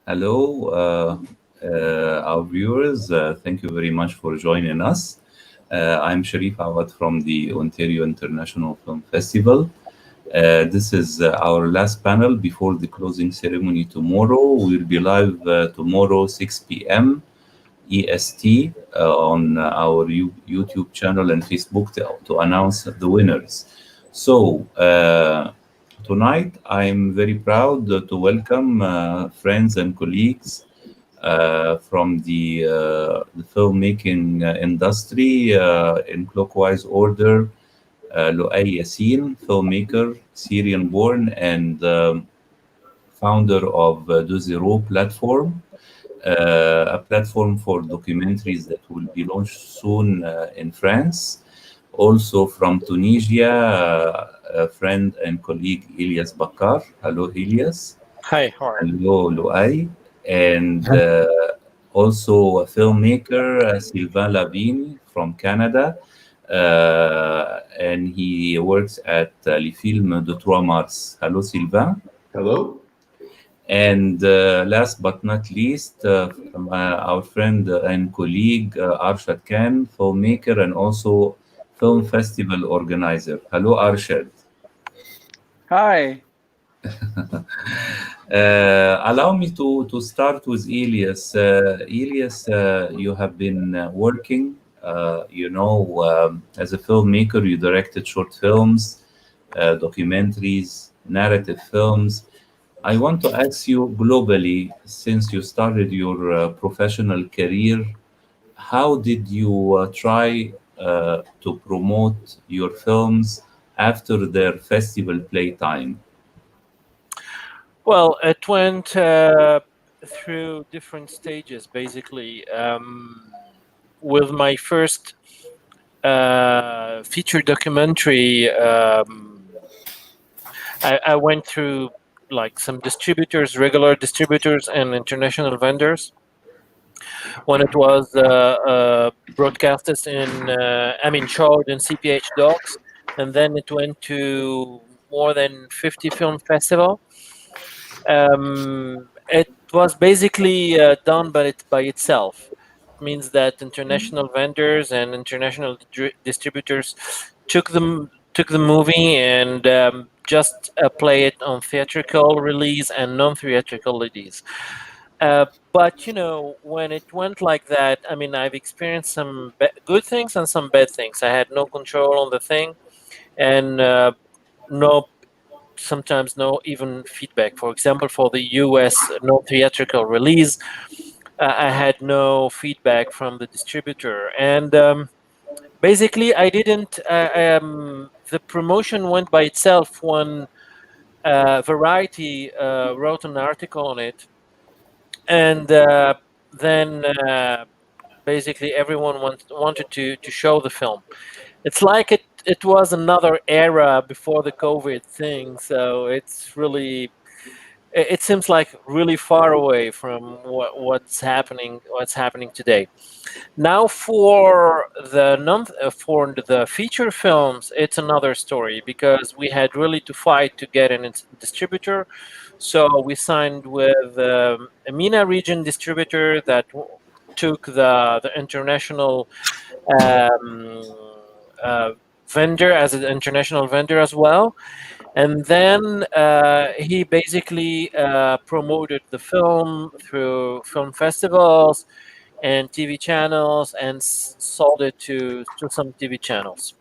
Hello, our viewers. Thank you very much for joining us. I'm Sharif Awad from the Ontario International Film Festival. This is our last panel before the closing ceremony tomorrow. We'll be live tomorrow, 6 p.m. EST on our YouTube channel and Facebook to announce the winners. So, tonight I'm very proud to welcome friends and colleagues from the filmmaking industry in clockwise order. Luay Yassin, filmmaker, Syrian born, and founder of Do Zero platform, a platform for documentaries that will be launched soon in France. Also from Tunisia, a friend and colleague Ilyas Bakar. Hello, Ilyas. Hi, how are you? Hello, Luay. And also a filmmaker, Sylvain Lavigne from Canada. And he works at Les Films de Trois Mars. Hello, Sylvain. Hello. And last but not least, our friend and colleague Arshad Khan, filmmaker and also film festival organizer. Hello, Arshad. Hi. Allow me to start with Elias. Elias, you have been working, as a filmmaker. You directed short films, documentaries, narrative films. I want to ask you globally, since you started your professional career, how did you try to promote your films after their festival playtime? Well, it went through different stages, basically. With my first feature documentary, I went through like some distributors, regular distributors, and international vendors. When it was broadcasted showed in CPH Docs, and then it went to more than 50 film festival. It was basically done by itself. It means that international vendors and international distributors took the movie and just play it on theatrical release and non-theatrical release. But when it went like that, I mean, I've experienced some good things and some bad things. I had no control on the thing, and no sometimes no even feedback. For example, for the US non-theatrical release, I had no feedback from the distributor, and basically I didn't. The promotion went by itself when Variety wrote an article on it, and then basically everyone wanted to show the film. It's like it was another era before the COVID thing, so it seems like really far away from what's happening today. Now for the feature films, it's another story because we had really to fight to get a distributor. So we signed with a MENA region distributor that took the international vendor as an international vendor as well. And then he basically promoted the film through film festivals and TV channels and sold it to some TV channels.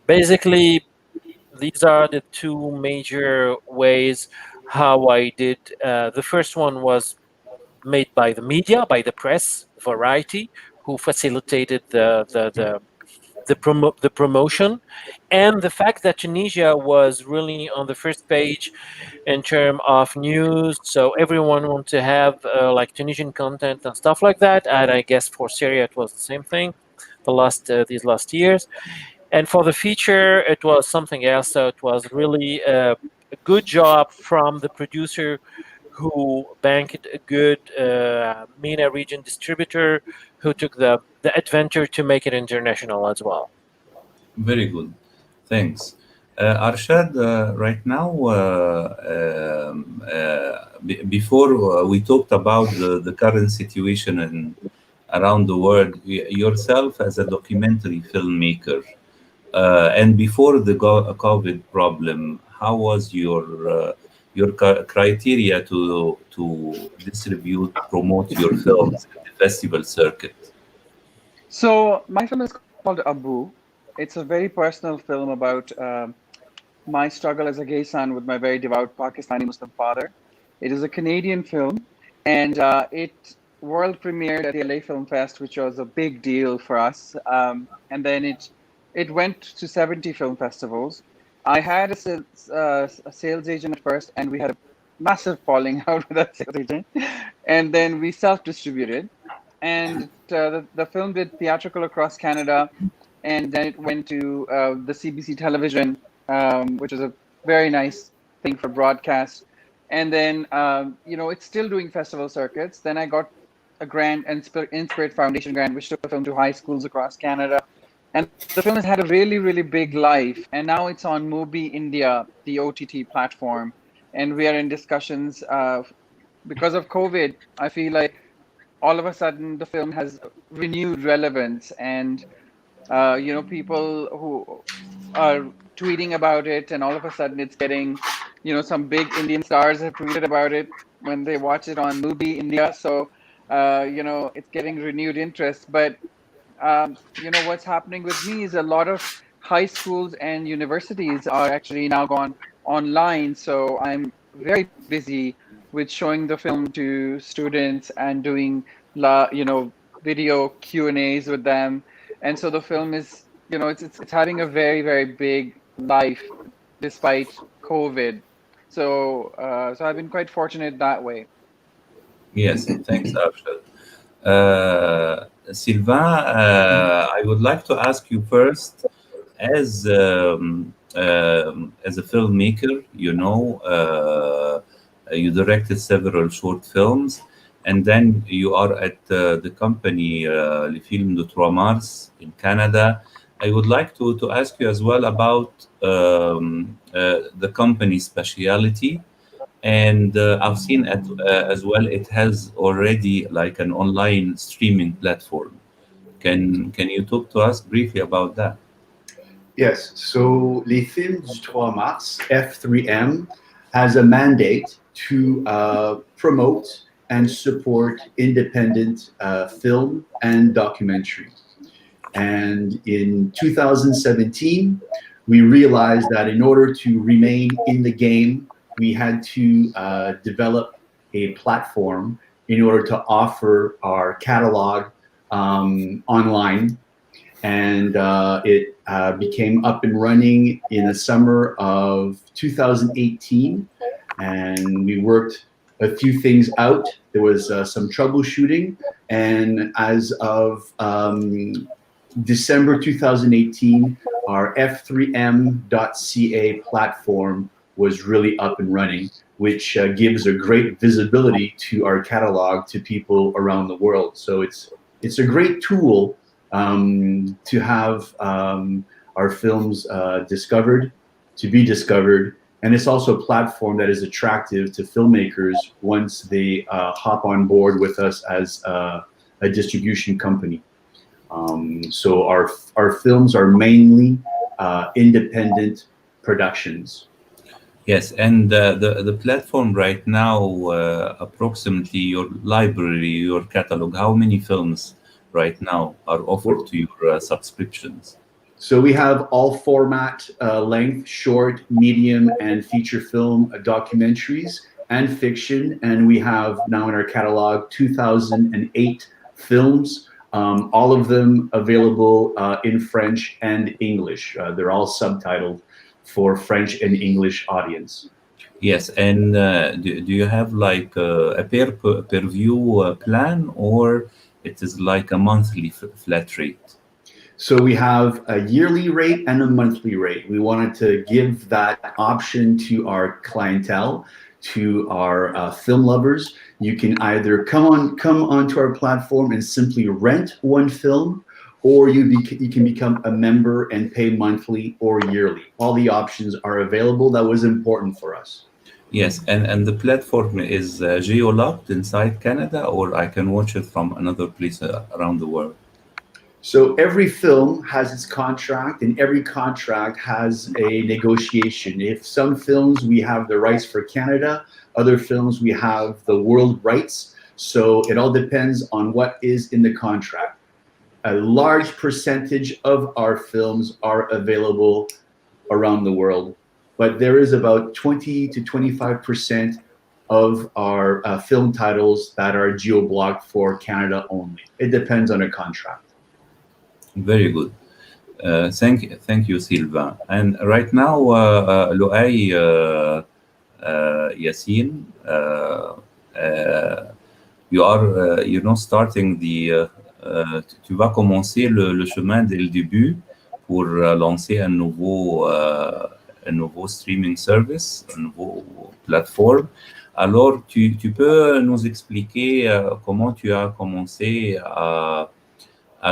Basically, these are the two major ways how I did. The first one was made by the media, by the press, Variety, who facilitated the promotion, and the fact that Tunisia was really on the first page in terms of news. So everyone wanted to have like Tunisian content and stuff like that. And I guess for Syria it was the same thing. These last years, and for the feature it was something else. So it was really a good job from the producer who banked a good MENA region distributor who took the adventure to make it international as well. Very good. Thanks. Arshad, right now, before we talked about the current situation around the world, yourself as a documentary filmmaker, and before the COVID problem, how was your criteria to distribute, promote your films in the festival circuit? So my film is called Abu. It's a very personal film about my struggle as a gay son with my very devout Pakistani Muslim father. It is a Canadian film, and it world premiered at the LA Film Fest, which was a big deal for us. And then it went to 70 film festivals. I had a sales agent at first, and we had a massive falling out with that sales agent, and then we self-distributed. And the film did theatrical across Canada, and then it went to the CBC television, which is a very nice thing for broadcast. And then, it's still doing festival circuits. Then I got a grant, and Inspirit Foundation grant, which took the film to high schools across Canada. And the film has had a really, really big life. And now it's on Mubi India, the OTT platform. And we are in discussions. Because of COVID, I feel like all of a sudden the film has renewed relevance, and people who are tweeting about it, and all of a sudden it's getting, some big Indian stars have tweeted about it when they watch it on Mubi India. So it's getting renewed interest. But what's happening with me is a lot of high schools and universities are actually now gone online. So I'm very busy with showing the film to students and doing video Q&As with them. And so the film is, it's having a very, very big life despite COVID. So I've been quite fortunate that way. Yes, thanks, Arshad. Sylvain, I would like to ask you first, as a filmmaker, you directed several short films, and then you are at the company Les Films de Trois Mars in Canada. I would like to ask you as well about the company's speciality. And I've seen as well, it has already like an online streaming platform. Can you talk to us briefly about that? Yes, so Les Films du 3 Mars, F3M, has a mandate to promote and support independent film and documentary. And in 2017, we realized that in order to remain in the game, we had to develop a platform in order to offer our catalog online. And it became up and running in the summer of 2018. And we worked a few things out. There was some troubleshooting. And as of December 2018, our f3m.ca platform was really up and running, which gives a great visibility to our catalog to people around the world. So it's a great tool to have our films discovered, to be discovered. And it's also a platform that is attractive to filmmakers once they hop on board with us as a distribution company. So our films are mainly independent productions. Yes, and the platform right now, approximately your library, your catalog, how many films right now are offered to your subscriptions? So we have all format, length, short, medium, and feature film documentaries and fiction. And we have now in our catalog 2008 films, all of them available in French and English. They're all subtitled for French and English audience. Yes, and do you have like a per view plan, or it is like a monthly flat rate? So we have a yearly rate and a monthly rate. We wanted to give that option to our clientele, to our film lovers. You can either come onto our platform and simply rent one film, or you can become a member and pay monthly or yearly. All the options are available. That was important for us. Yes, and the platform is geo-locked inside Canada, or I can watch it from another place around the world? So every film has its contract, and every contract has a negotiation. If some films we have the rights for Canada, other films we have the world rights. So it all depends on what is in the contract. A large percentage of our films are available around the world, but there is about 20 to 25% of our film titles that are geo-blocked for Canada only. It depends on a contract. Very good. Thank you, Sylvain. And right now, Loay Yassine, you are, starting tu vas commencer le chemin dès le début pour lancer un nouveau streaming service, un nouveau plateforme. Alors, tu peux nous expliquer comment tu as commencé à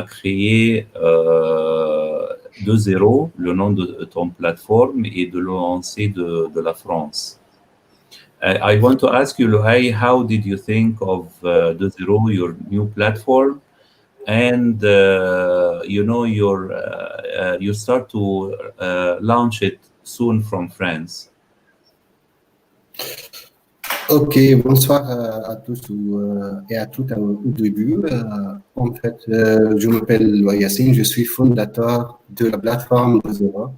créer de zéro le nom de ton plateforme et de le lancer de la France. I want to ask you, Loay, how did you think of de zero, your new platform, and you start to launch it soon from France? Ok, bonsoir à tous et à toutes au début. En fait, je m'appelle Yassine, je suis fondateur de la plateforme de Zero.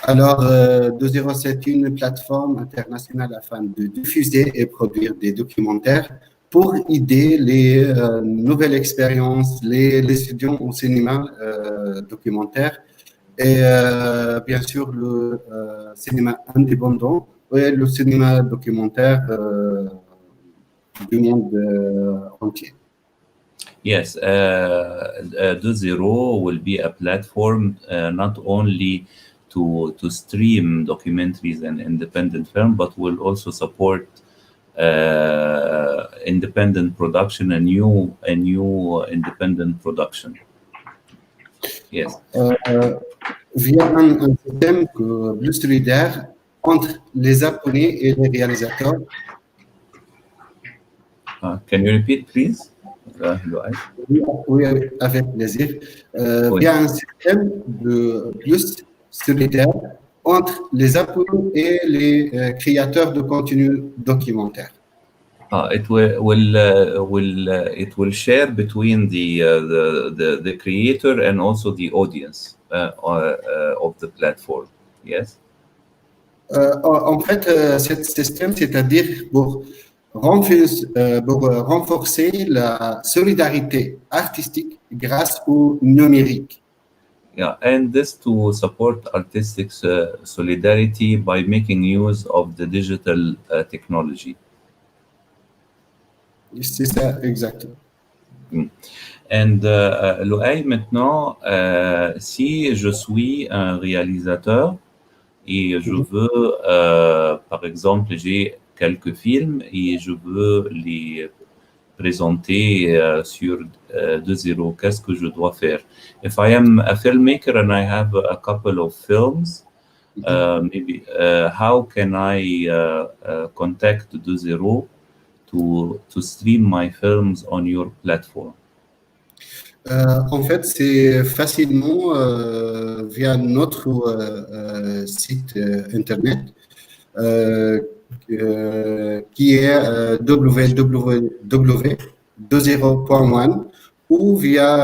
Alors, de Zero, c'est une plateforme internationale afin de diffuser et produire des documentaires pour aider les nouvelles expériences, les étudiants au cinéma documentaire et bien sûr le cinéma indépendant. Oui, le cinéma documentaire du monde entier. Yes, De Zero will be a platform not only to stream documentaries and independent film, but will also support independent production, a new independent production. Yes. Via un système plus solidaire entre les Japonais et les réalisateurs. Can you repeat, please? Oui, avec plaisir. Via un système de plus solidaire entre les Japonais et les créateurs de contenu documentaire. It will share between the creator and also the audience of the platform. Yes. En fait, ce système, c'est-à-dire pour renforcer la solidarité artistique grâce au numérique. Yeah, and this to support artistic solidarity by making use of the digital technology. C'est ça, exactement. And Loay, maintenant, si je suis un réalisateur et je veux, par exemple, j'ai quelques films et je veux les présenter sur de zéro, qu'est-ce que je dois faire? If I am a filmmaker and I have a couple of films, maybe how can I contact de zéro to stream my films on your platform? En fait, c'est facilement via notre site internet qui est www.20.1 ou via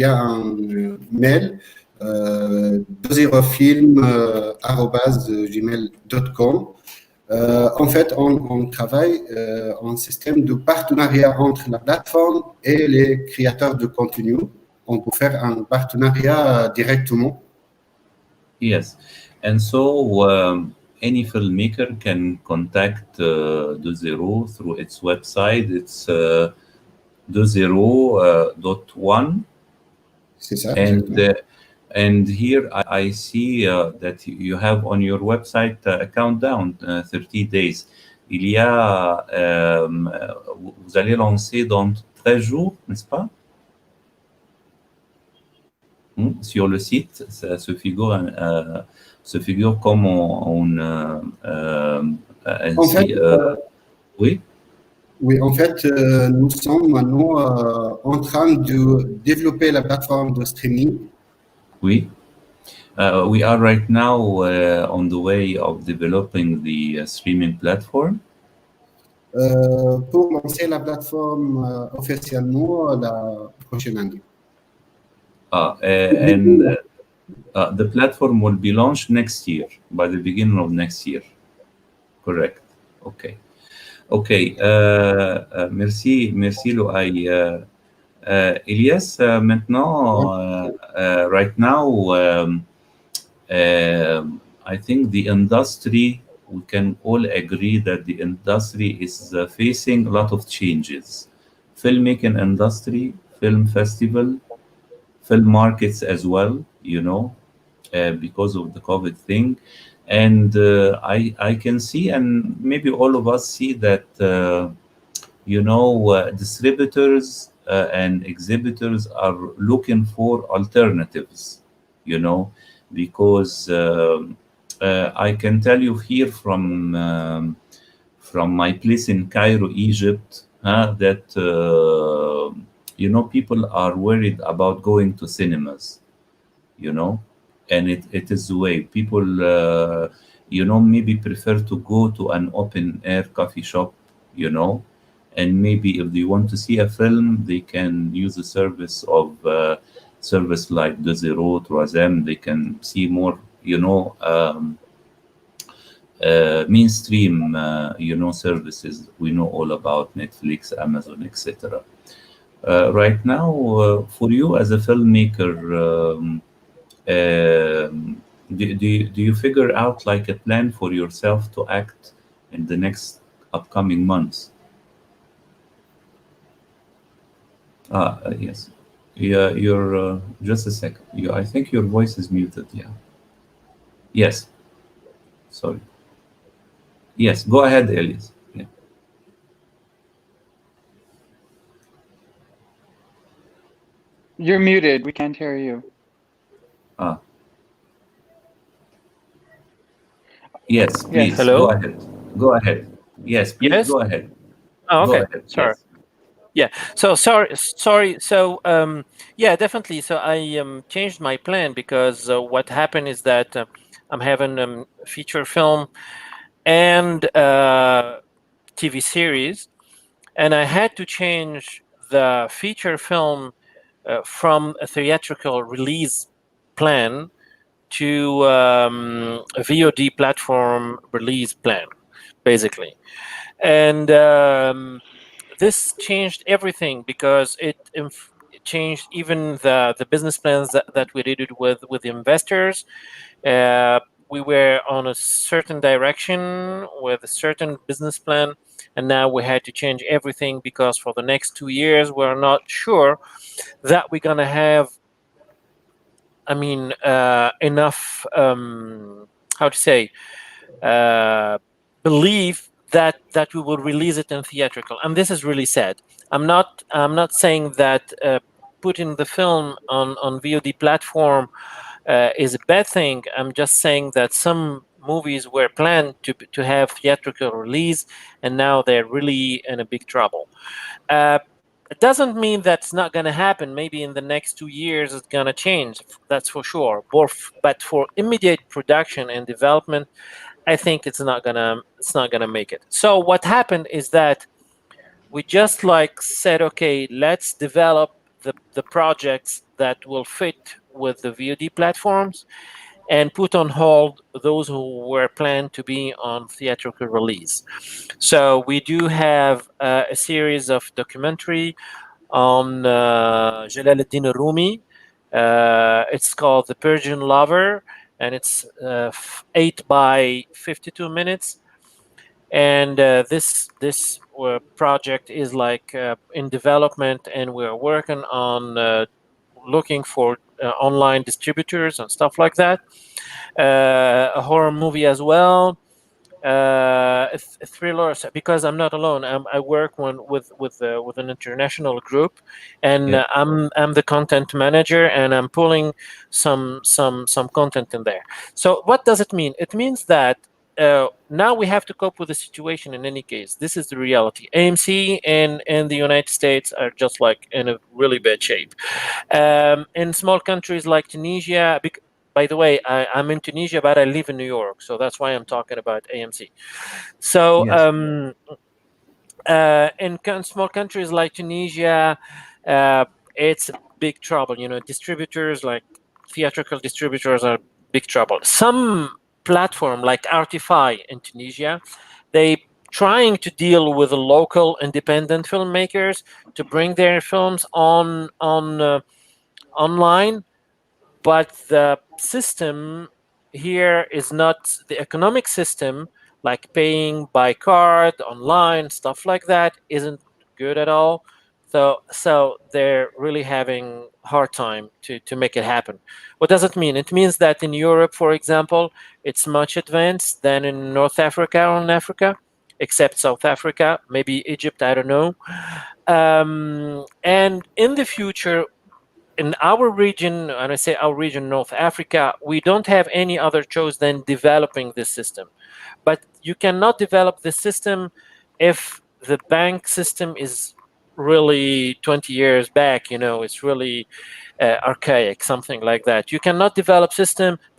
un mail dozerofilm@gmail.com. En fait, on travaille en système de partenariat entre la plateforme et les créateurs de contenu. On peut faire un partenariat directement. Yes, and so any filmmaker can contact De Zero through its website. It's dezero.1. C'est ça. And here I see that you have on your website a countdown, 30 days. Il y a, vous allez lancer dans 13 jours, n'est-ce pas? Sur le site, ça se figure comme En fait, oui. Oui, en fait, nous sommes maintenant en train de développer la plateforme de streaming. Oui. We are right now on the way of developing the streaming platform. Pour lancer la plateforme officiellement la prochaine année. And the platform will be launched next year, by the beginning of next year. Correct. Okay. Okay. Merci, Louay. Elias, maintenant, right now, I think the industry, we can all agree that the industry is facing a lot of changes. Filmmaking industry, film festival, film markets as well, because of the COVID thing. And I can see, and maybe all of us see that, distributors and exhibitors are looking for alternatives, because I can tell you here from my place in Cairo, Egypt, that people are worried about going to cinemas, and it is the way people maybe prefer to go to an open air coffee shop, and maybe if they want to see a film, they can use the service of service like De Zero, Troisième. They can see more, mainstream, services. We know all about Netflix, Amazon, etc. Right now, for you as a filmmaker, do you figure out like a plan for yourself to act in the next upcoming months? Yes. Yeah, you're just a second. I think your voice is muted. Yeah. Yes. Sorry. Yes. Go ahead, Elias. Yeah. You're muted. We can't hear you. Yes, please. Yes. Hello? Go ahead. Yes, please. Yes? Go ahead. Oh, okay. Go ahead. Sorry. Yes. Yeah. So sorry. So yeah, definitely. So I changed my plan because what happened is that I'm having a feature film and TV series, and I had to change the feature film from a theatrical release plan to a VOD platform release plan, basically, and this changed everything because it changed even the business plans that we did it with the investors. We were on a certain direction with a certain business plan, and now we had to change everything because for the next 2 years we're not sure that we're gonna have, enough how to say belief that we will release it in theatrical, and this is really sad. I'm not saying that putting the film on VOD platform is a bad thing. I'm just saying that some movies were planned to have theatrical release, and now they're really in a big trouble. It doesn't mean that's not going to happen. Maybe in the next 2 years it's going to change. That's for sure. But for immediate production and development, I think it's not gonna make it. So what happened is that we just said, okay, let's develop the projects that will fit with the VOD platforms and put on hold those who were planned to be on theatrical release. So we do have a series of documentary on Jalaluddin Rumi. It's called The Persian Lover, and it's 8 by 52 minutes. And this project is in development, and we're working on looking for online distributors and stuff like that. A horror movie as well. thrillers, because I'm not alone. I work with an international group, and Yeah. I'm the content manager, and I'm pulling some content in there. So what does it mean? It means that now we have to cope with the situation. In any case, this is the reality. AMC and the United States are just like in a really bad shape. In small countries like Tunisia, by the way, I'm in Tunisia, but I live in New York, so that's why I'm talking about AMC. So Yes. in small countries like Tunisia, it's big trouble. You know, distributors like theatrical distributors are big trouble. Some platform like Artify in Tunisia, they trying to deal with the local independent filmmakers to bring their films on online, but the system here is not the economic system, like paying by card online, stuff like that isn't good at all. So they're really having hard time to make it happen. What does it mean? It means that in Europe, for example, it's much advanced than in North Africa or in Africa, except South Africa, maybe Egypt, I don't know. And in the future, in our region, and I say our region, North Africa, we don't have any other choice than developing this system. But you cannot develop the system if the bank system is really 20 years back. You know, it's really archaic, something like that. You cannot develop the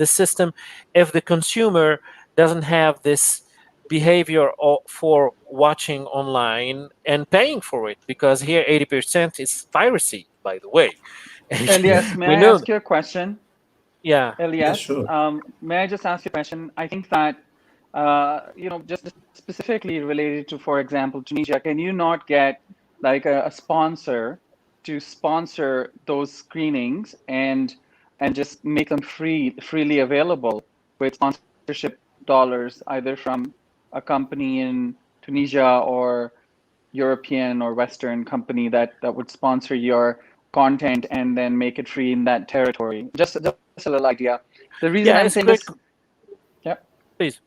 system if the consumer doesn't have this behavior for watching online and paying for it, because here 80% is piracy, by the way. Elias, may We I know. ask you a question? Yeah. Yeah, Elias, sure. may I just ask you a question? I think that, just specifically related to, for example, Tunisia, can you not get like a sponsor to sponsor those screenings and just make them freely available with sponsorship dollars, either from a company in Tunisia or European or Western company that would sponsor your content and then make it free in that territory? Just a little idea. The reason Yeah, I'm it's saying great. this, yeah. Please.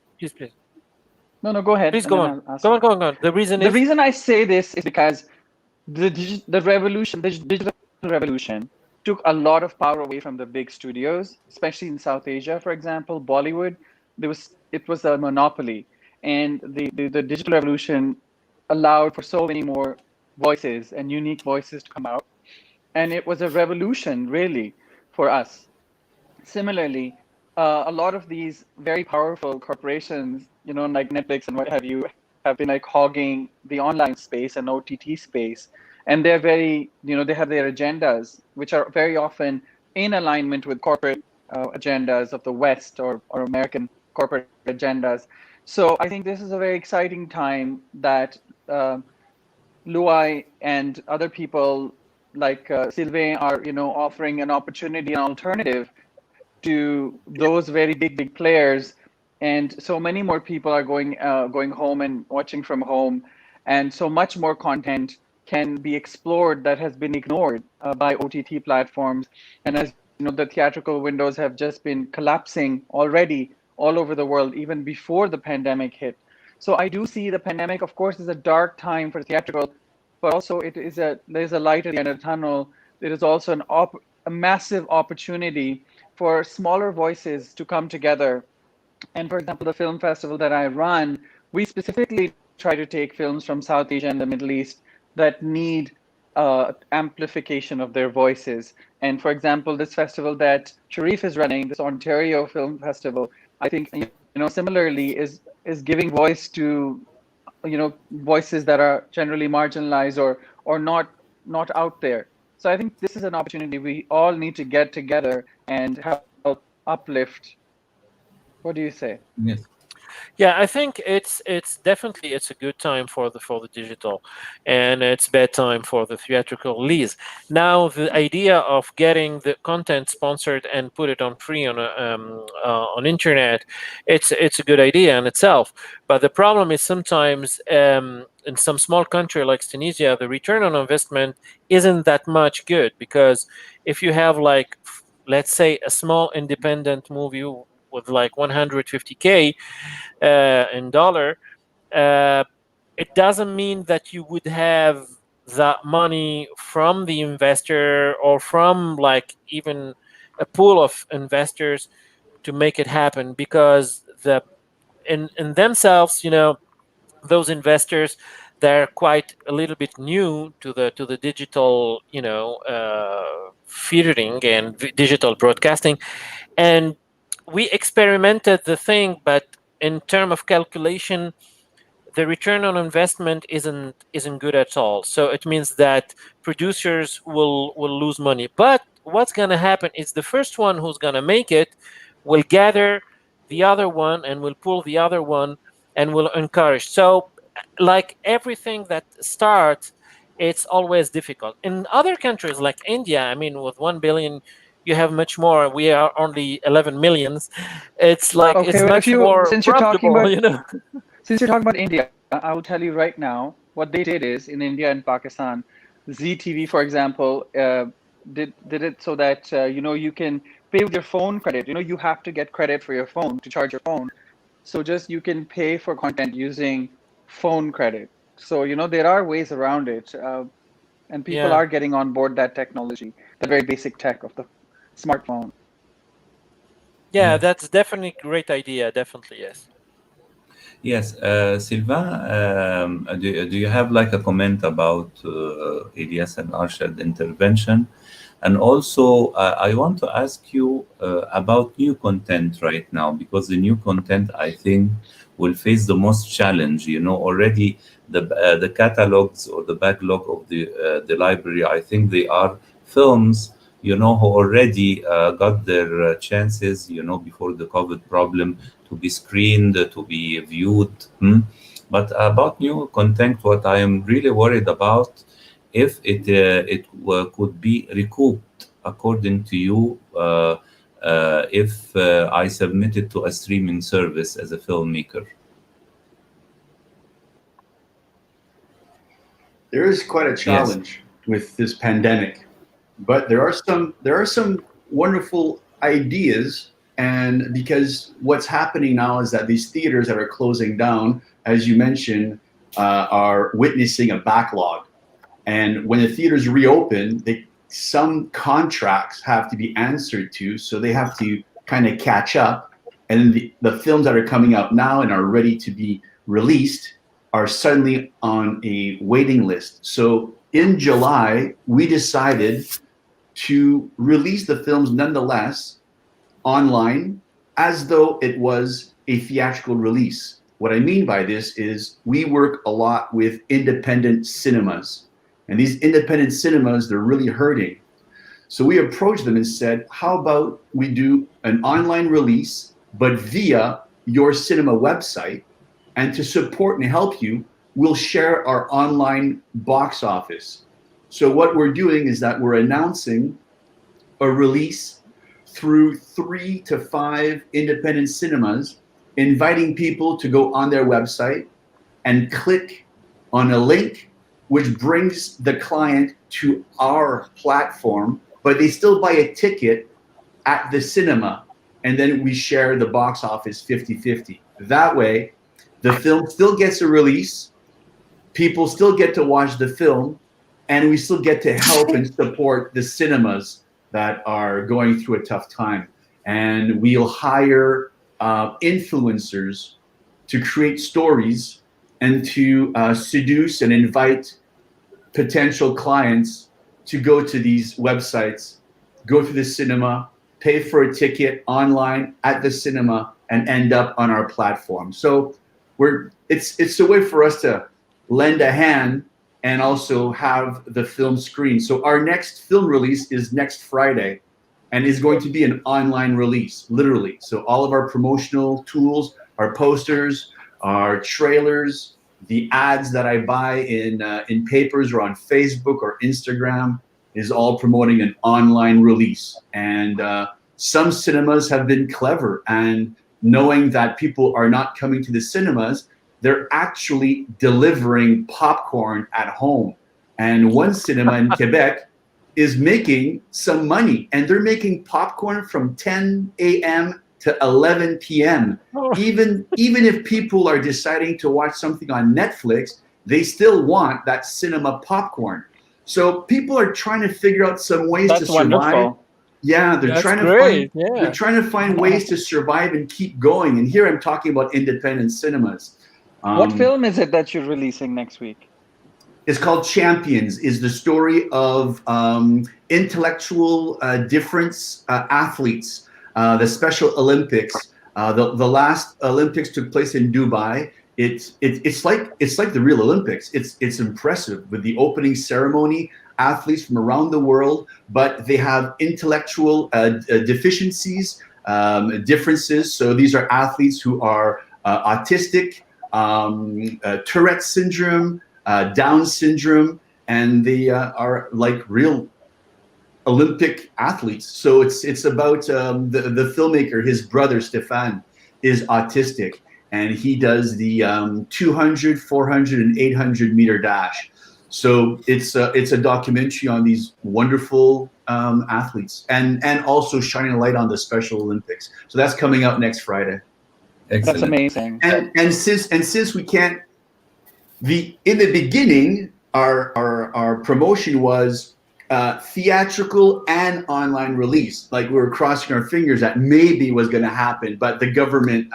No, go ahead, Please and go then on. I'll ask. Go on. The reason The is, reason I say this is because the digital revolution took a lot of power away from the big studios, especially in South Asia, for example, Bollywood. It was a monopoly, and the digital revolution allowed for so many more voices and unique voices to come out, and it was a revolution really for us. Similarly, a lot of these very powerful corporations, like Netflix and what have you, have been like hogging the online space and OTT space, and they're very, they have their agendas, which are very often in alignment with corporate agendas of the West or American corporate agendas. So I think this is a very exciting time that Luai and other people like Sylvain are, offering an opportunity, an alternative to those very big players, and so many more people are going home and watching from home, and so much more content can be explored that has been ignored by OTT platforms. And as you know, the theatrical windows have just been collapsing already all over the world, even before the pandemic hit. So I do see the pandemic, of course, is a dark time for theatrical, but also there's a light at the end of the tunnel. There is also a massive opportunity for smaller voices to come together. And for example, the film festival that I run, we specifically try to take films from South Asia and the Middle East that need amplification of their voices. And for example, this festival that Sharif is running, this Ontario Film Festival, I think, similarly is giving voice to, voices that are generally marginalized or not out there. So I think this is an opportunity we all need to get together and help uplift. What do you say? Yes. yeah, I think it's definitely it's a good time for the digital, and it's bad time for the theatrical release. Now the idea of getting the content sponsored and put it on free on internet, it's a good idea in itself. But the problem is sometimes in some small country like Tunisia, the return on investment isn't that much good, because if you have like, let's say, a small independent movie with like 150K in dollar, it doesn't mean that you would have that money from the investor or from like even a pool of investors to make it happen, because in themselves, those investors, they're quite a little bit new to the digital, feeding and digital broadcasting. And we experimented the thing, but in terms of calculation, the return on investment isn't good at all. So it means that producers will lose money. But what's going to happen is the first one who's going to make it will gather the other one and will pull the other one and will encourage. So like everything that starts, it's always difficult. In other countries like India, I mean, with 1 billion, you have much more. We are only 11 millions. It's like Okay, it's well, much more since you're talking profitable, about since you're talking about India, I will tell you right now what they did is in India and Pakistan, ZTV, for example, did it so that you can pay with your phone credit. You have to get credit for your phone to charge your phone, so just you can pay for content using phone credit. So there are ways around it, and people Yeah. are getting on board that technology, the very basic tech of the smartphone. Yeah, that's definitely a great idea. Definitely, yes. Yes, Sylvain, do you have like a comment about Elias and Arshad intervention? And also, I want to ask you about new content right now, because the new content, I think, will face the most challenge. Already the catalogs or the backlog of the library, I think they are films, who already got their chances, before the COVID problem, to be screened, to be viewed. But about new content, what I am really worried about, if it could be recouped, according to you, if I submit it to a streaming service as a filmmaker. There is quite a Yes. challenge with this pandemic, but there are some wonderful ideas. And because what's happening now is that these theaters that are closing down, as you mentioned, are witnessing a backlog. And when the theaters reopen, some contracts have to be answered to, so they have to kind of catch up. And the films that are coming out now and are ready to be released are suddenly on a waiting list. So in July, we decided to release the films nonetheless online as though it was a theatrical release. What I mean by this is we work a lot with independent cinemas. And these independent cinemas, they're really hurting. So we approached them and said, how about we do an online release, but via your cinema website? And to support and help you, we'll share our online box office. So what we're doing is that we're announcing a release through 3 to 5 independent cinemas, inviting people to go on their website and click on a link which brings the client to our platform, but they still buy a ticket at the cinema, and then we share the box office 50-50. That way, the film still gets a release, people still get to watch the film, and we still get to help and support the cinemas that are going through a tough time. And we'll hire influencers to create stories and to seduce and invite potential clients to go to these websites, go to the cinema, pay for a ticket online at the cinema, and end up on our platform. So it's a way for us to lend a hand and also have the film screen. So our next film release is next Friday, and is going to be an online release, literally. So all of our promotional tools, our posters, our trailers, the ads that I buy in papers or on Facebook or Instagram is all promoting an online release. And some cinemas have been clever, and knowing that people are not coming to the cinemas, they're actually delivering popcorn at home. And one cinema in Quebec is making some money, and they're making popcorn from 10 a.m. to 11 p.m. Oh. Even if people are deciding to watch something on Netflix, they still want that cinema popcorn. So people are trying to figure out some ways to That's survive. wonderful. Yeah, they're That's trying to great. find Yeah. they're trying to find ways to survive and keep going. And here I'm talking about independent cinemas. What film is it that you're releasing next week? It's called Champions. Is the story of intellectual difference athletes. The Special Olympics. The last Olympics took place in Dubai. It's like the real Olympics. It's impressive with the opening ceremony. Athletes from around the world, but they have intellectual deficiencies, differences. So these are athletes who are autistic, Tourette syndrome, Down syndrome, and they are like real Olympic athletes. So it's about the filmmaker. His brother Stefan is autistic, and he does the 200, 400, and 800 meter dash. So it's a documentary on these wonderful athletes, and also shining a light on the Special Olympics. So that's coming out next Friday. Excellent. That's amazing. And since we can't, in the beginning, our promotion was theatrical and online release. Like, we were crossing our fingers that maybe was going to happen, but the government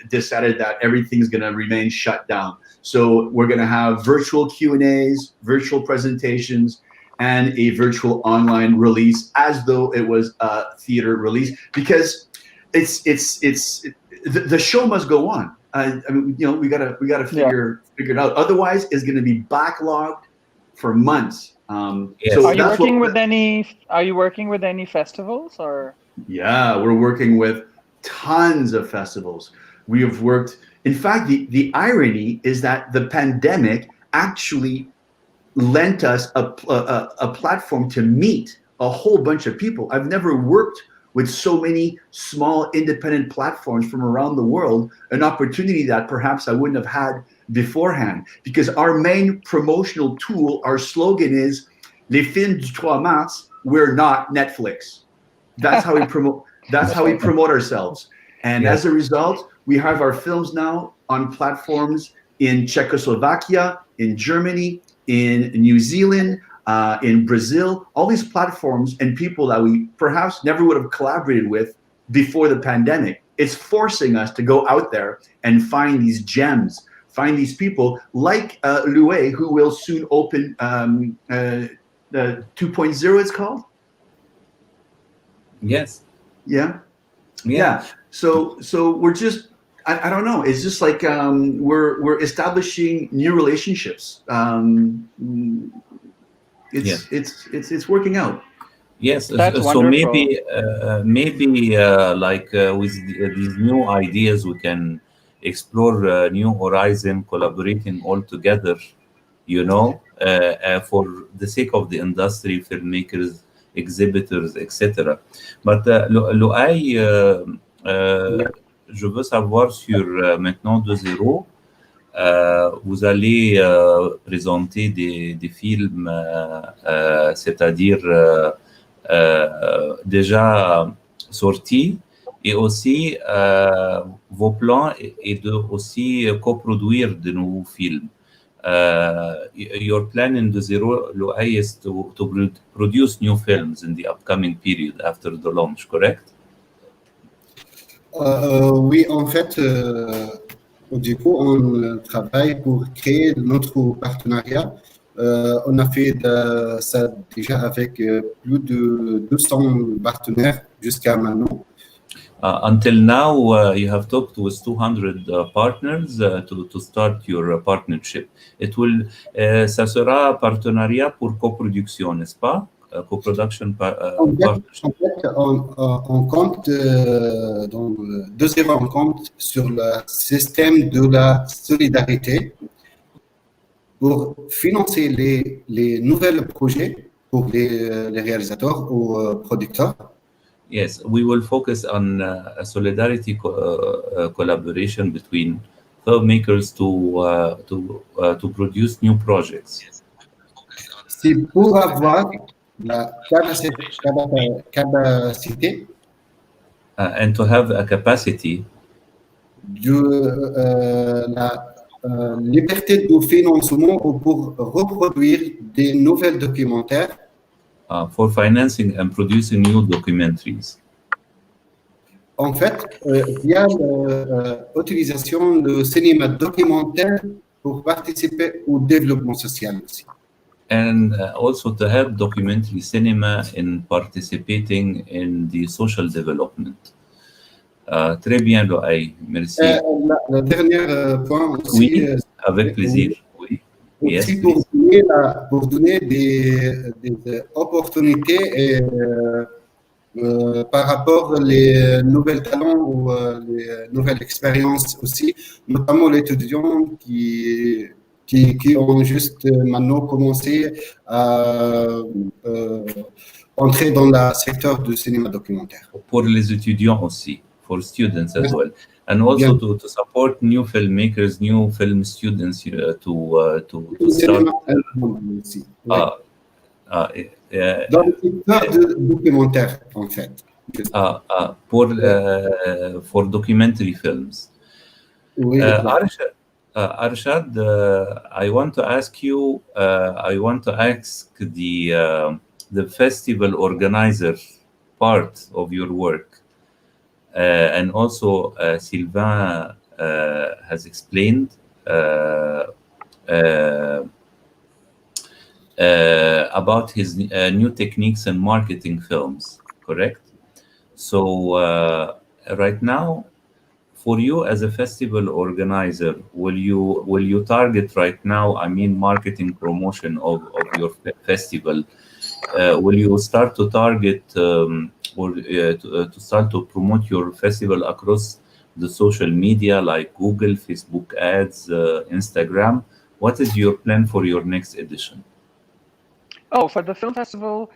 decided that everything's going to remain shut down. So we're going to have virtual Q&As, virtual presentations, and a virtual online release, as though it was a theater release, because the show must go on. I mean, we gotta figure it out. Otherwise, it's going to be backlogged for months. Yes. So Are you that's working with any festivals, or? Yeah, we're working with tons of festivals. We have worked. In fact, the irony is that the pandemic actually lent us a platform to meet a whole bunch of people. I've never worked with so many small independent platforms from around the world, an opportunity that perhaps I wouldn't have had beforehand, because our main promotional tool, our slogan is Les films du 3 mars, we're not Netflix. That's how we promote. That's how we promote ourselves. And as a result, we have our films now on platforms in Czechoslovakia, in Germany, in New Zealand, in Brazil, all these platforms and people that we perhaps never would have collaborated with before the pandemic. It's forcing us to go out there and find these gems, find these people like Loué, who will soon open the 2.0, it's called? Yes. Yeah. So we're just, I don't know. It's just like we're establishing new relationships. It's working out. Yes. That's So wonderful. maybe like with these new ideas, we can explore new horizon, collaborating all together. For the sake of the industry, filmmakers, exhibitors, etc. But Louay, je veux savoir sur maintenant 2.0. Vous allez présenter des films, c'est-à-dire déjà sortis, et aussi vos plans est de aussi coproduire de nouveaux films. Your plan in the zero, Louay, is to produce new films in the upcoming period after the launch, correct? Oui, en fait, du coup, on travaille pour créer notre partenariat. On a fait ça déjà avec plus de 200 partenaires jusqu'à maintenant. Until now, you have talked with 200 partners to start your partnership. Ça sera partenariat pour coproduction, n'est-ce pas? Co-production partnership. En fait, on compte, dans le deuxième, on compte sur le système de la solidarité pour financer les nouveaux projets pour les réalisateurs ou producteurs. Yes, we will focus on a solidarity collaboration between filmmakers to produce new projects. C'est pour avoir la capacité and to have a capacity la liberté de financement pour reproduire des nouvelles documentaires for financing and producing new documentaries. en fait, via l'utilisation du cinéma documentaire pour participer au développement social aussi. And also to help documentary cinema in participating in the social development. Très bien, Loaï. Merci. Le dernier point aussi. Oui, avec plaisir. Oui. Yes, aussi please. pour donner des opportunités et, par rapport aux nouvelles talents ou les nouvelles expériences aussi, notamment les étudiants qui ont juste maintenant commencé à entrer dans le secteur du cinéma documentaire. Pour les étudiants aussi, for students as Yes. well. And also Yeah. to support new filmmakers, new film students to start. Aussi, ouais. Dans le secteur documentaire, en fait. For documentary films. Oui, Arshad, I want to ask you. I want to ask the festival organizer part of your work, and also Sylvain has explained about his new techniques in marketing films. Correct. So right now, for you as a festival organizer, will you target right now? I mean, marketing promotion of your festival. Will you start to target to start to promote your festival across the social media like Google, Facebook ads, Instagram? What is your plan for your next edition? Oh, for the film festival,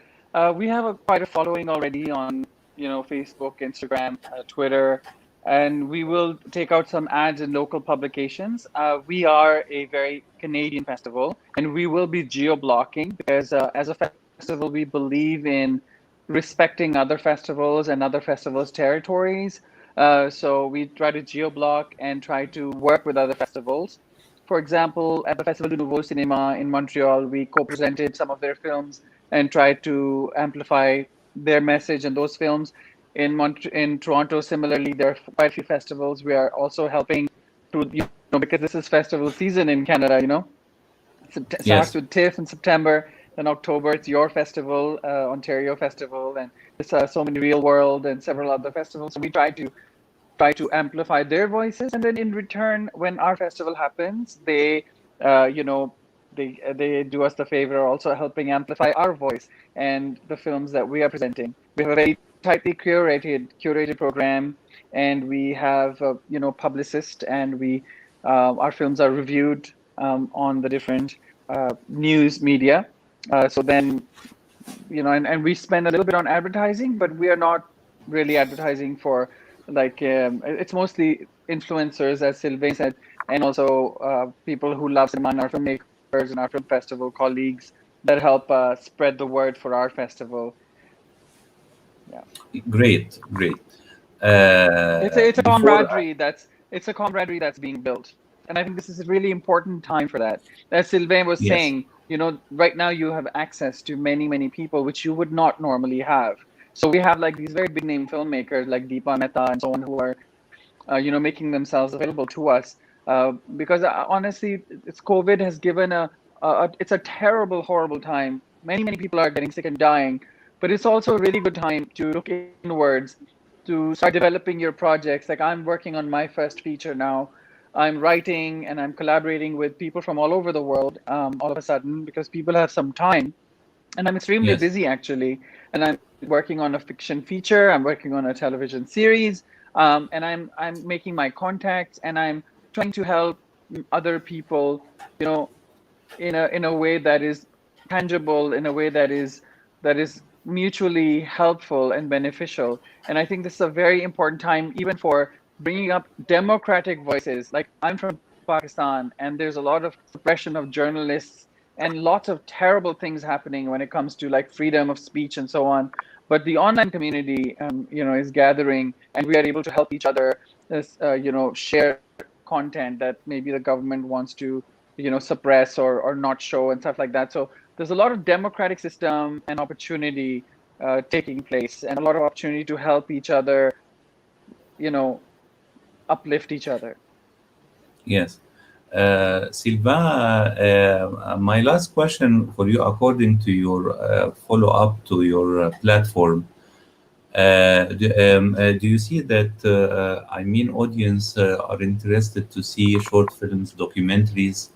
we have quite a following already on Facebook, Instagram, Twitter, and we will take out some ads in local publications. We are a very Canadian festival, and we will be geo-blocking because as a festival, we believe in respecting other festivals and other festivals' territories. So we try to geo-block and try to work with other festivals. For example, at the Festival du Nouveau Cinéma in Montreal, we co-presented some of their films and tried to amplify their message in those films. In Toronto, similarly, there are quite a few festivals. We are also helping to, because this is festival season in Canada, it starts with TIFF in September, then October, it's your festival, Ontario Festival, and there's so many Real World and several other festivals. So we try to amplify their voices, and then in return, when our festival happens, they they do us the favor of also helping amplify our voice and the films that we are presenting. We have a very tightly curated program, and we have publicists, and we our films are reviewed on the different news media. So then and we spend a little bit on advertising, but we are not really advertising for it's mostly influencers, as Sylvain said, and also people who love cinema and our filmmakers and our film festival colleagues that help spread the word for our festival. Yeah, great. It's a camaraderie that's being built, and I think this is a really important time for that. As Sylvain was saying, right now you have access to many people which you would not normally have. So we have like these very big name filmmakers like Deepa Mehta and so on who are, making themselves available to us. Because honestly, COVID has given it's a terrible, horrible time. Many people are getting sick and dying, but it's also a really good time to look inwards, to start developing your projects. Like I'm working on my first feature now. I'm writing and I'm collaborating with people from all over the world all of a sudden because people have some time. And I'm extremely busy actually. And I'm working on a fiction feature. I'm working on a television series. And I'm making my contacts, and I'm trying to help other people, in a way that is tangible, in a way that is mutually helpful and beneficial. And I think this is a very important time even for bringing up democratic voices. Like I'm from Pakistan, and there's a lot of suppression of journalists and lots of terrible things happening when it comes to like freedom of speech and so on. But the online community, is gathering, and we are able to help each other, share content that maybe the government wants to, suppress or not show and stuff like that. So there's a lot of democratic system and opportunity taking place, and a lot of opportunity to help each other, uplift each other. Yes. Sylvain, my last question for you, according to your follow-up to your platform, do you see that, audience are interested to see short films, documentaries,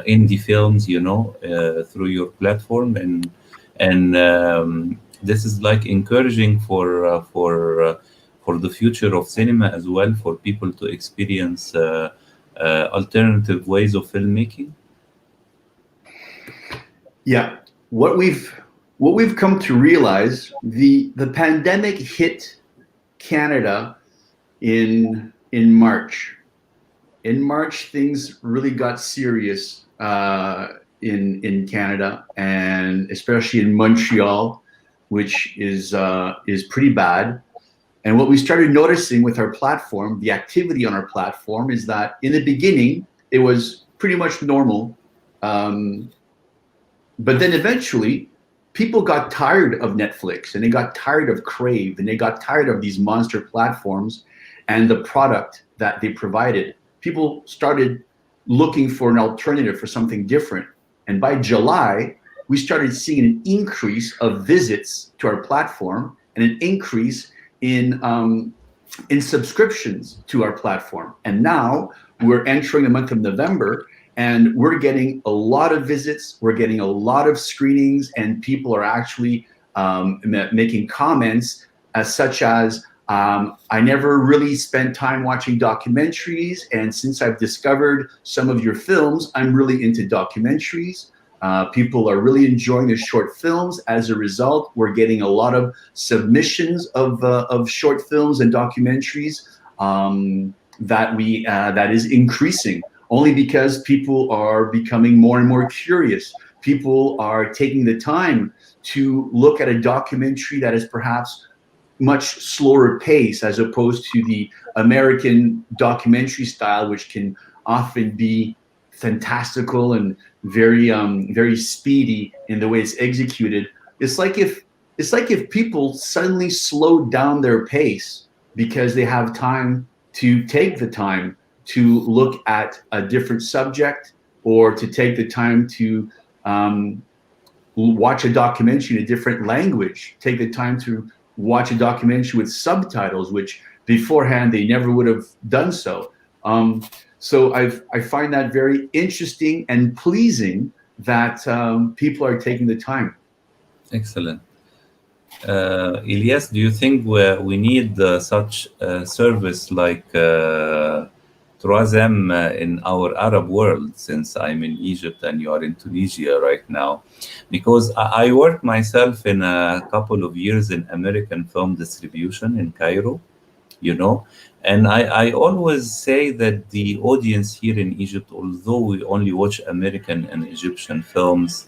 indie films, through your platform, and this is like encouraging for the future of cinema as well, for people to experience alternative ways of filmmaking? Yeah, what we've come to realize, the pandemic hit Canada in March. In March, things really got serious in Canada, and especially in Montreal, which is pretty bad. And what we started noticing with our platform, the activity on our platform, is that in the beginning it was pretty much normal, but then eventually people got tired of Netflix, and they got tired of Crave, and they got tired of these monster platforms and the product that they provided. People started looking for an alternative, for something different. And by July, we started seeing an increase of visits to our platform and an increase in subscriptions to our platform. And now we're entering the month of November, and we're getting a lot of visits, we're getting a lot of screenings, and people are actually making comments such as, I never really spent time watching documentaries, and since I've discovered some of your films, I'm really into documentaries. People are really enjoying the short films. As a result, we're getting a lot of submissions of short films and documentaries that is increasing, only because people are becoming more and more curious. People are taking the time to look at a documentary that is perhaps much slower pace, as opposed to the American documentary style, which can often be fantastical and very speedy in the way it's executed. It's like if people suddenly slowed down their pace because they have time to take the time to look at a different subject, or to take the time to watch a documentary in a different language, take the time to watch a documentary with subtitles, which beforehand they never would have done so. So I find that very interesting and pleasing that people are taking the time. Excellent. Elias, do you think we need such service like Troisième in our Arab world, since I'm in Egypt and you are in Tunisia right now? Because I worked myself in a couple of years in American film distribution in Cairo, and I always say that the audience here in Egypt, although we only watch American and Egyptian films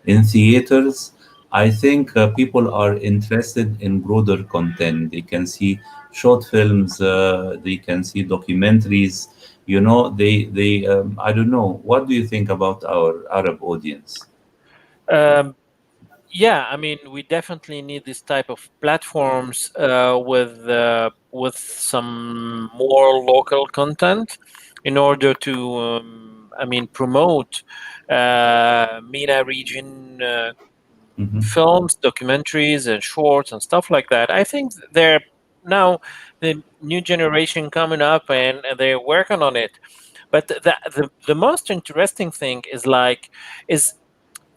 in theaters, I think people are interested in broader content. They can see short films, they can see documentaries. I don't know. What do you think about our Arab audience? Yeah, I mean, we definitely need this type of platforms with some more local content in order to, promote MENA region films, documentaries, and shorts and stuff like that. I think they're now the new generation coming up, and they're working on it. But the most interesting thing is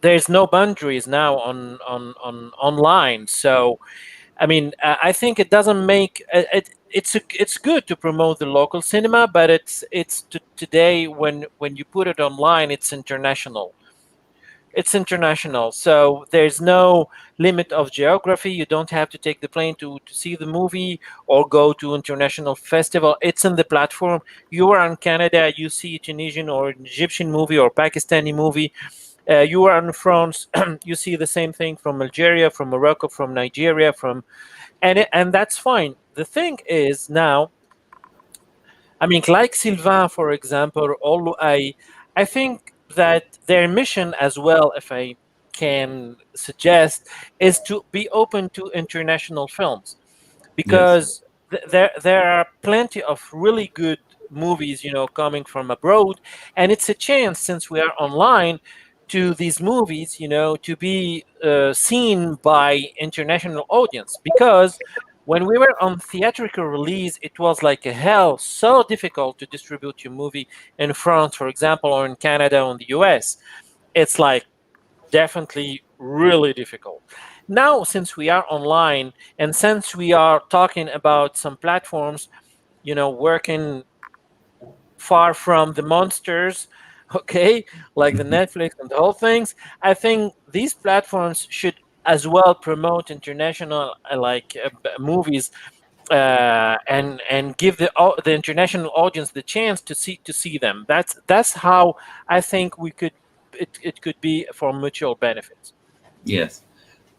there's no boundaries now on online. So I mean, I think it doesn't make it's good to promote the local cinema, but it's today when you put it online, it's international. It's international, so there's no limit of geography. You don't have to take the plane to see the movie or go to international festival. It's in the platform. You are in Canada, you see a Tunisian or an Egyptian movie or Pakistani movie. You are in France, you see the same thing from Algeria, from Morocco, from Nigeria, and that's fine. The thing is now, I mean, like Sylvain, for example, I think that their mission as well, if I can suggest, is to be open to international films, because there are plenty of really good movies, coming from abroad, and it's a chance, since we are online, to these movies, to be seen by international audience. Because when we were on theatrical release, it was like a hell, so difficult to distribute your movie in France, for example, or in Canada or in the US. It's like definitely really difficult. Now, since we are online, and since we are talking about some platforms, working far from the monsters, okay, like the Netflix and the whole things, I think these platforms should as well promote international movies, and give the international audience the chance to see them. That's how I think it could be for mutual benefits. Yes.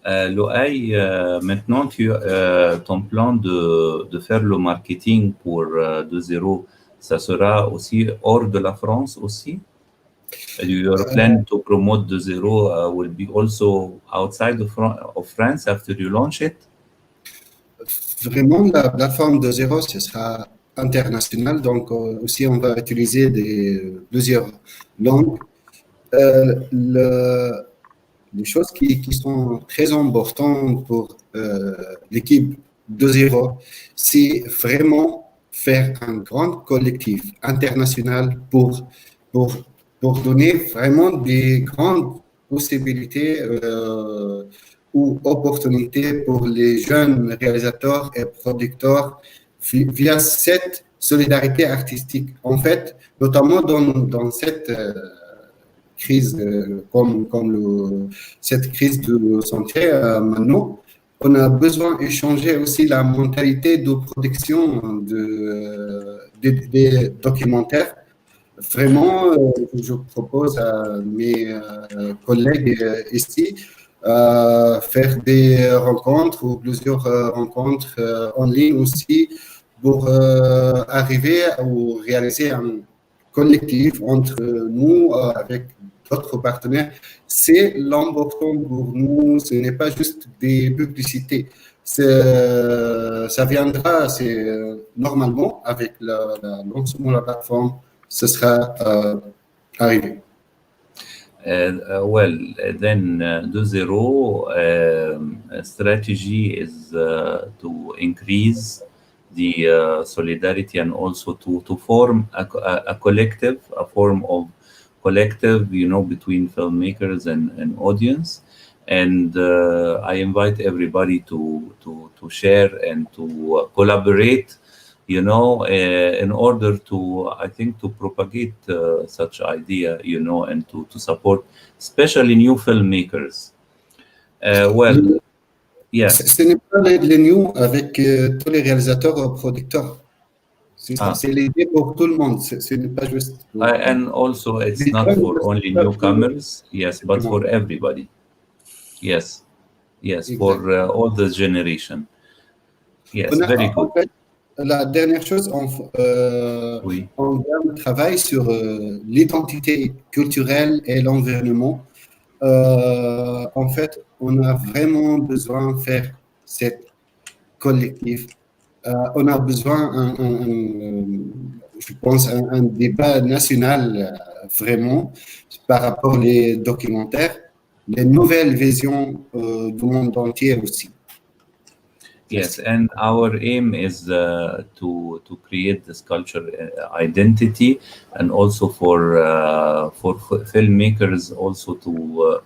Loaï, maintenant, ton plan de faire le marketing pour 2.0, ça sera aussi hors de la France aussi? Your plan to promote 2.0 will be also outside of France after you launch it? Vraiment, la plateforme de zéro, ce sera international. Donc, aussi, on va utiliser plusieurs langues. Les choses qui sont très importantes pour l'équipe de zéro, c'est vraiment faire un grand collectif international pour donner vraiment des grandes possibilités ou opportunités pour les jeunes réalisateurs et producteurs via cette solidarité artistique. En fait, notamment dans cette crise, cette crise de santé maintenant, on a besoin d'échanger aussi la mentalité de production des documentaires. Vraiment, je propose à mes collègues ici faire des rencontres ou plusieurs rencontres en ligne aussi pour arriver à réaliser un collectif entre nous avec d'autres partenaires. C'est l'important pour nous, ce n'est pas juste des publicités. Ça viendra normalement avec le lancement de la plateforme, ce sera arrivé. Well, then 2.0 strategy is to increase the solidarity and also to form a collective, a form of collective, between filmmakers and audience. And I invite everybody to share and to collaborate, in order to, I think, to propagate such idea, and to support, especially new filmmakers. Well, yes. Ce n'est pas les new avec tous les réalisateurs ou producteurs. C'est l'idée pour tout le monde. Ce n'est pas juste. And also, it's not for only newcomers, yes, but for everybody. Yes, exactly. For all the generation. Yes, very good. En fait, la dernière chose, on travaille sur l'identité culturelle et l'environnement. En fait, on a vraiment besoin de faire cette collectif. On a besoin, je pense, un débat national vraiment par rapport aux documentaires, les nouvelles visions du monde entier aussi. Yes, and our aim is to create this culture identity, and also for filmmakers also to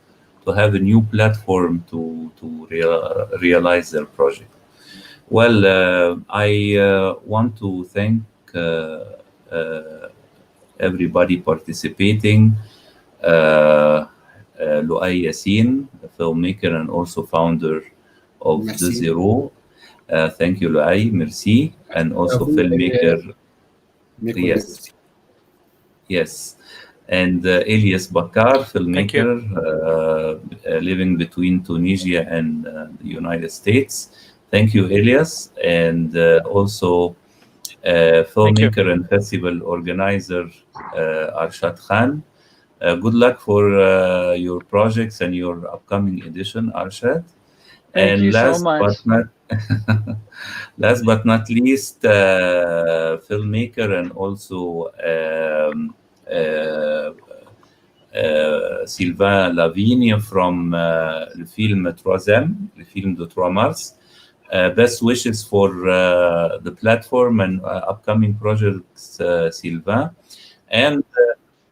have a new platform to realize their project. Well, I want to thank everybody participating. Loaï Yassine, a filmmaker and also founder of 2.0. Thank you, Loaï. Merci. And also filmmaker. Yes. and Elias Bakar, filmmaker, living between Tunisia and the United States. Thank you, Elias, and also filmmaker and festival organizer Arshad Khan. Good luck for your projects and your upcoming edition, Arshad. Thank you so much. Last but not least, filmmaker and also Sylvain Lavigne from le film Troisième, le film de Trois Mars. Best wishes for the platform and upcoming projects, Sylvain. And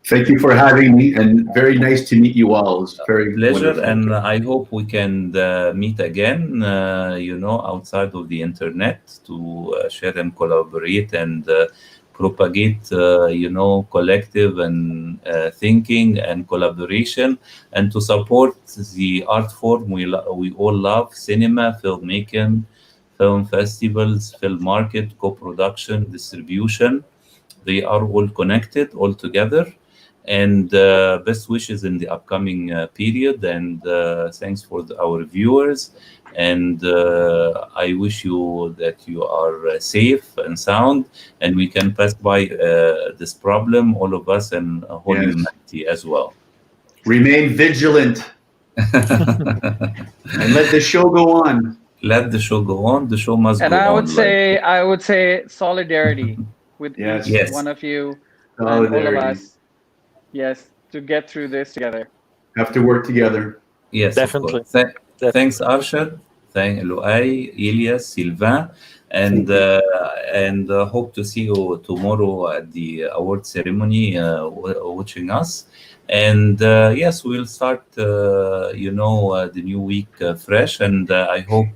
thank you for having me, and very nice to meet you all. It's very pleasure, wonderful. and I hope we can meet again, outside of the internet to share and collaborate and propagate, collective and thinking and collaboration, and to support the art form we all love: cinema, filmmaking, film festivals, film market, co-production, distribution. They are all connected, all together. And best wishes in the upcoming period, and thanks for our viewers, and I wish you that you are safe and sound, and we can pass by this problem, all of us, and whole humanity as well. Remain vigilant and let the show go on. Let the show go on. The show must go on. And I would say solidarity with each one of you and all of us. Yes, to get through this together. Have to work together. Yes, definitely. Thanks, Arshad. Thank Luay, Elias, Sylvain, and hope to see you tomorrow at the award ceremony, watching us. And yes, we'll start, the new week fresh, and I hope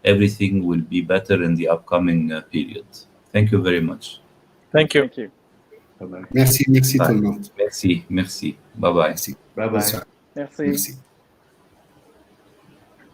everything will be better in the upcoming period. Thank you very much. Thank you. Thank you. Merci tout le monde. Merci. Bye bye. Bye bye. Merci.